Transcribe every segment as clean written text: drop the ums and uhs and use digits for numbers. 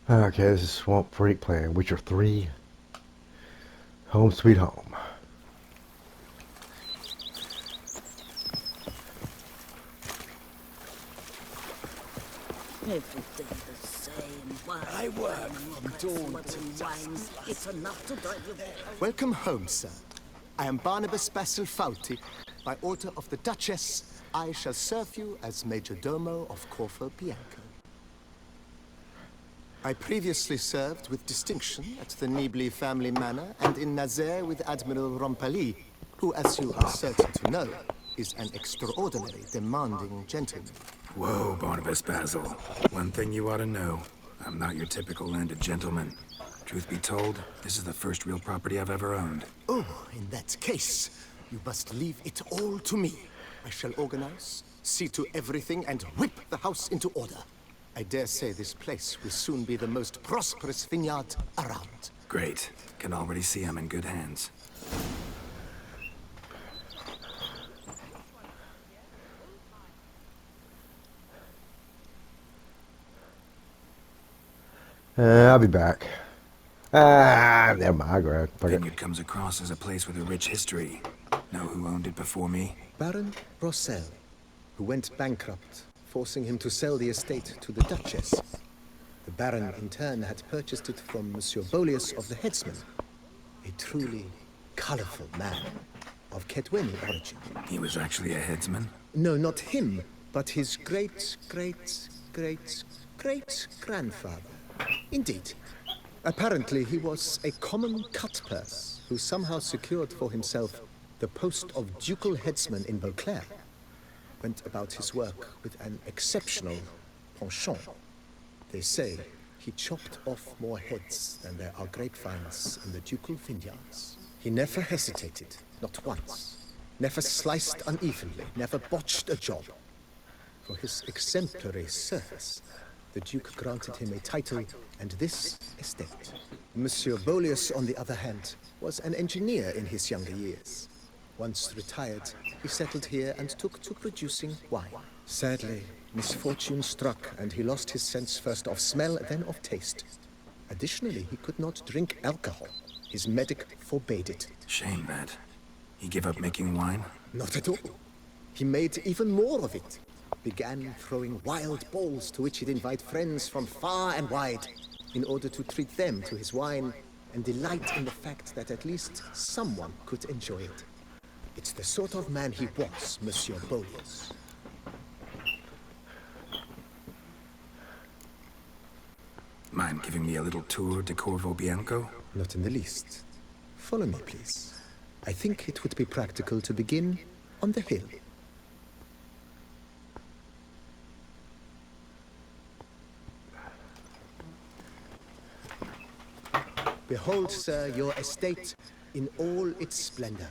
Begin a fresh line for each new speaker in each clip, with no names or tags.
Okay, this is Swamp Freak playing Witcher 3. Home sweet home.
Every day the same wine.
I work from dawn till
wine. It's enough to drive you there.
Welcome home, sir. I am Barnabas Basil Fauti. By order of the Duchess, I shall serve you as Major Domo of Corvo Bianco. I previously served with distinction at the Nibli family manor and in Nazaire with Admiral Rompali, who, as you are certain to know, is an extraordinary demanding gentleman.
Whoa, Barnabas Basil. One thing you ought to know. I'm not your typical landed gentleman. Truth be told, this is the first real property I've ever owned.
Oh, in that case, you must leave it all to me. I shall organize, see to everything, and whip the house into order. I dare say this place will soon be the most prosperous vineyard around.
Great. Can already see I'm in good hands.
I'll be back. Never mind, I'll grab.
Vineyard comes across as a place with a rich history. Know who owned it before me?
Baron Rossel, who went bankrupt, forcing him to sell the estate to the Duchess. The Baron, in turn, had purchased it from Monsieur Bolius of the Headsman, a truly colorful man of Ketweni origin.
He was actually a headsman?
No, not him, but his great-great-great-great-grandfather. Indeed. Apparently, he was a common cutpurse who somehow secured for himself the post of ducal headsman in Beauclair. Went about his work with an exceptional penchant. They say he chopped off more heads than there are grapevines in the ducal vineyards. He never hesitated, not once. Never sliced unevenly, never botched a job. For his exemplary service, the Duke granted him a title and this estate. Monsieur Bolius, on the other hand, was an engineer in his younger years. Once retired, he settled here and took to producing wine. Sadly, misfortune struck and he lost his sense first of smell, then of taste. Additionally, he could not drink alcohol. His medic forbade it.
Shame that. He gave up making wine?
Not at all. He made even more of it. Began throwing wild balls to which he'd invite friends from far and wide in order to treat them to his wine and delight in the fact that at least someone could enjoy it. It's the sort of man he was, Monsieur Bolius.
Mind giving me a little tour de Corvo Bianco?
Not in the least. Follow me, please. I think it would be practical to begin on the hill. Behold, sir, your estate in all its splendor.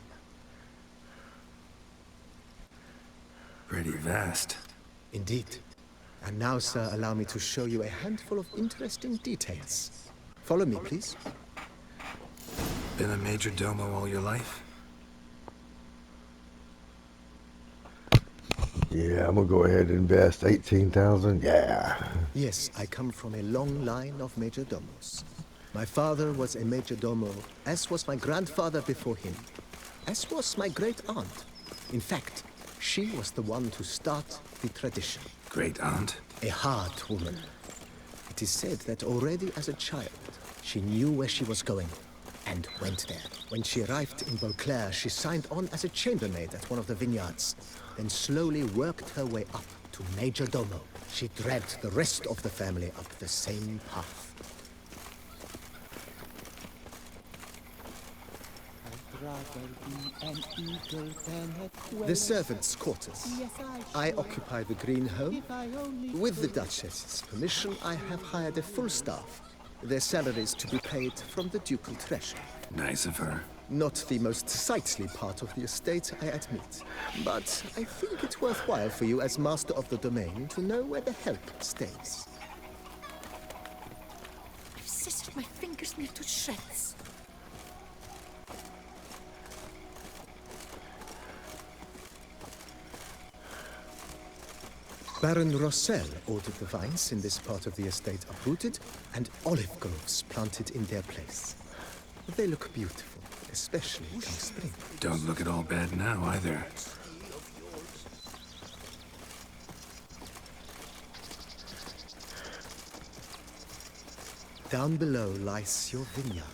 Pretty vast.
Indeed. And now, sir, allow me to show you a handful of interesting details. Follow me, please.
Been a major domo all your life?
Yeah, I'm gonna go ahead and invest 18,000. Yeah.
Yes, I come from a long line of major domos. My father was a major domo, as was my grandfather before him, as was my great aunt. In fact, she was the one to start the tradition.
Great aunt?
A hard woman. It is said that already as a child, she knew where she was going and went there. When she arrived in Beauclair, she signed on as a chambermaid at one of the vineyards, then slowly worked her way up to major domo. She dragged the rest of the family up the same path. The servants' quarters. I occupy the green home. With the Duchess's permission, I have hired a full staff. Their salaries to be paid from the ducal treasury.
Nice of her.
Not the most sightly part of the estate, I admit. But I think it's worthwhile for you as master of the domain to know where the help stays.
I've scissored my fingers near to shreds.
Baron Rossel ordered the vines in this part of the estate uprooted and olive groves planted in their place. They look beautiful, especially come spring.
Don't look at all bad now, either.
Down below lies your vineyard,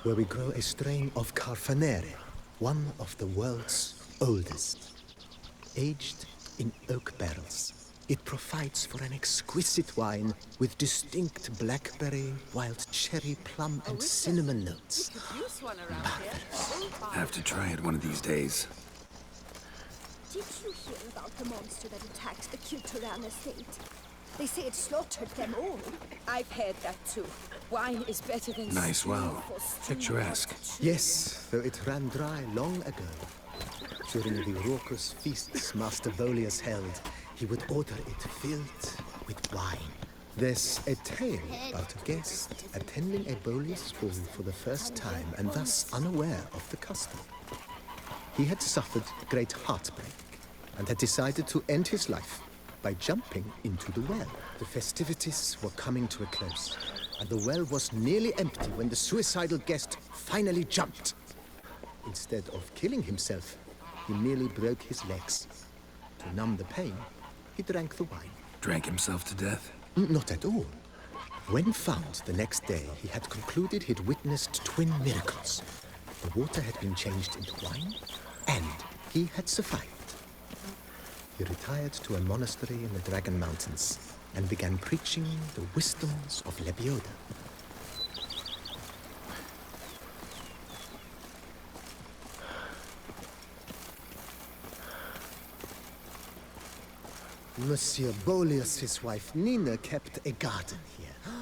where we grow a strain of Carfanere, one of the world's oldest. Aged in oak barrels, it provides for an exquisite wine with distinct blackberry, wild cherry, plum, and cinnamon notes.
Have to try it one of these days.
Did you hear about the monster that attacked the Culturan estate? They say it slaughtered them all.
I've heard that too. Wine is better than
Nice
stew
well.
for stew.
Picturesque.
Yes, though it ran dry long ago. During the raucous feasts Master Bolius held, he would order it filled with wine. There's a tale about a guest attending a Bolius ball for the first time and thus unaware of the custom. He had suffered great heartbreak and had decided to end his life by jumping into the well. The festivities were coming to a close, and the well was nearly empty when the suicidal guest finally jumped. Instead of killing himself, he merely broke his legs. To numb the pain, he drank the wine.
Drank himself to death?
Not at all. When found the next day, he had concluded he'd witnessed twin miracles. The water had been changed into wine, and he had survived. He retired to a monastery in the Dragon Mountains and began preaching the wisdoms of Lebioda. Monsieur Bolius' wife Nina kept a garden here.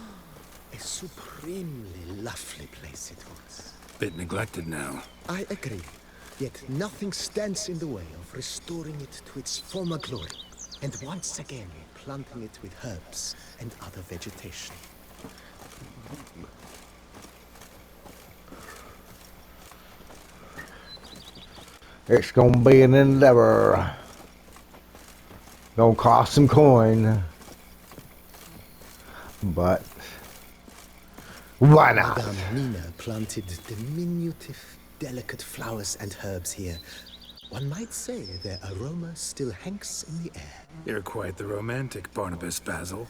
A supremely lovely place it was.
Bit neglected now.
I agree. Yet nothing stands in the way of restoring it to its former glory, and once again planting it with herbs and other vegetation.
It's gonna be an endeavor. Gonna cost some coin. But why not?
Madame Nina planted diminutive, delicate flowers and herbs here. One might say their aroma still hangs in the air.
You're quite the romantic, Barnabas Basil.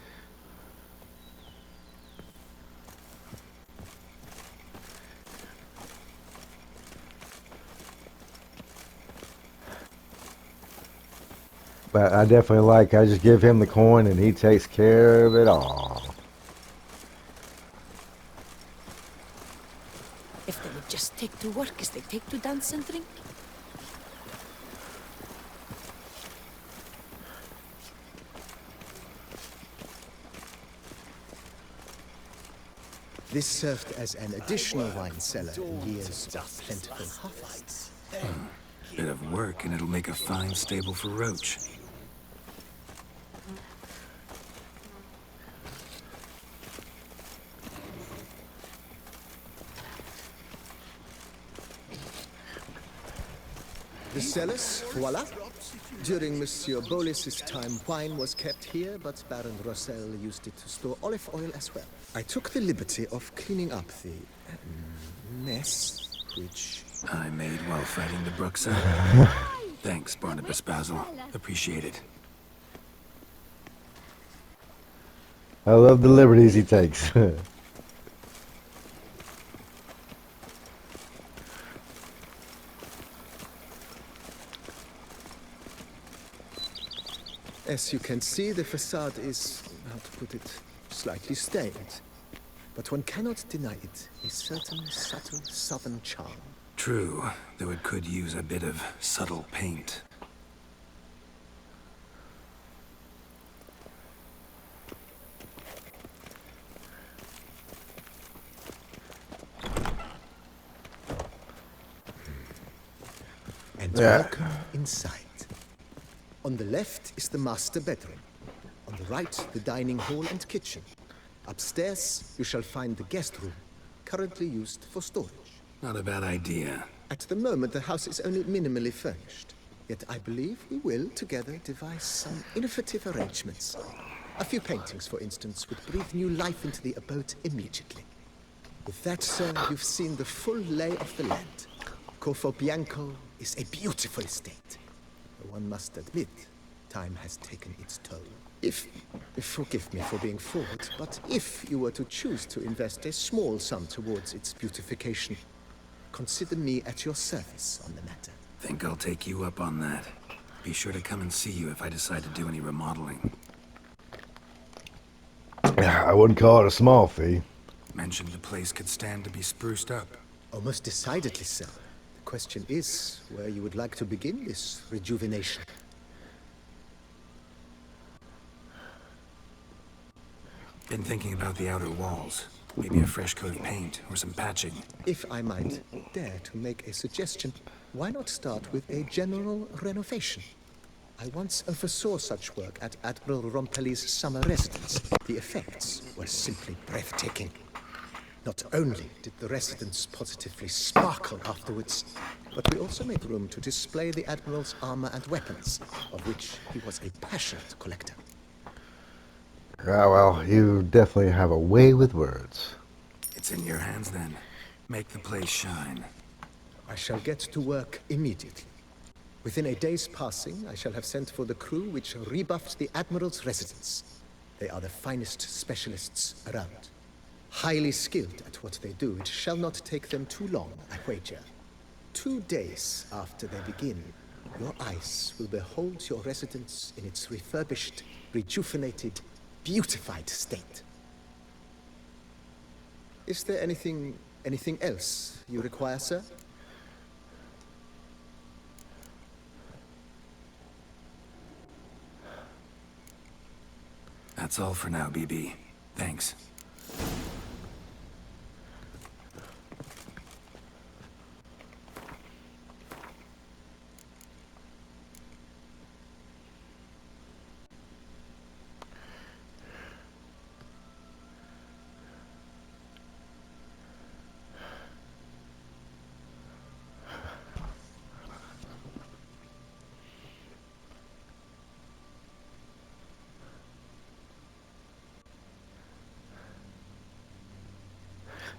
But I definitely I just give him the coin and he takes care of it all.
If they would just take to work as they take to dance and drink.
This served as an additional wine cellar in years of plentiful harvests.
Bit of work and it'll make a fine stable for Roach.
The cellars, voila. During Monsieur Bolis's time, wine was kept here, but Baron Rossel used it to store olive oil as well. I took the liberty of cleaning up the mess, which...
I made while fighting the Bruxa. Thanks, Barnabas Basil. Appreciate it.
I love the liberties he takes.
As you can see, the facade is, how to put it, slightly stained. But one cannot deny it a certain subtle southern charm.
True, though it could use a bit of subtle paint.
And
Yeah.
welcome inside. On the left is the master bedroom. On the right, the dining hall and kitchen. Upstairs, you shall find the guest room, currently used for storage.
Not a bad idea.
At the moment, the house is only minimally furnished. Yet I believe we will, together, devise some innovative arrangements. A few paintings, for instance, would breathe new life into the abode immediately. With that, sir, you've seen the full lay of the land. Corvo Bianco is a beautiful estate. One must admit, time has taken its toll. Forgive me for being forward, but if you were to choose to invest a small sum towards its beautification, consider me at your service on the matter.
Think I'll take you up on that. Be sure to come and see you if I decide to do any remodeling.
I wouldn't call it a small fee.
Mentioned the place could stand to be spruced up.
Oh, most decidedly, sir. The question is where you would like to begin this rejuvenation.
Been thinking about the outer walls. Maybe a fresh coat of paint or some patching.
If I might dare to make a suggestion, why not start with a general renovation? I once oversaw such work at Admiral Rompelli's summer residence. The effects were simply breathtaking. Not only did the residence positively sparkle afterwards, but we also made room to display the Admiral's armor and weapons, of which he was a passionate collector.
Ah, well, you definitely have a way with words.
It's in your hands then. Make the place shine.
I shall get to work immediately. Within a day's passing, I shall have sent for the crew which rebuffed the Admiral's residence. They are the finest specialists around. Highly skilled at what they do, it shall not take them too long, I wager. 2 days after they begin, your eyes will behold your residence in its refurbished, rejuvenated, beautified state. Is there anything else you require, sir?
That's all for now, BB. Thanks.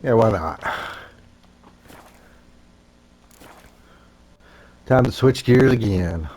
Yeah, why not? Time to switch gears again.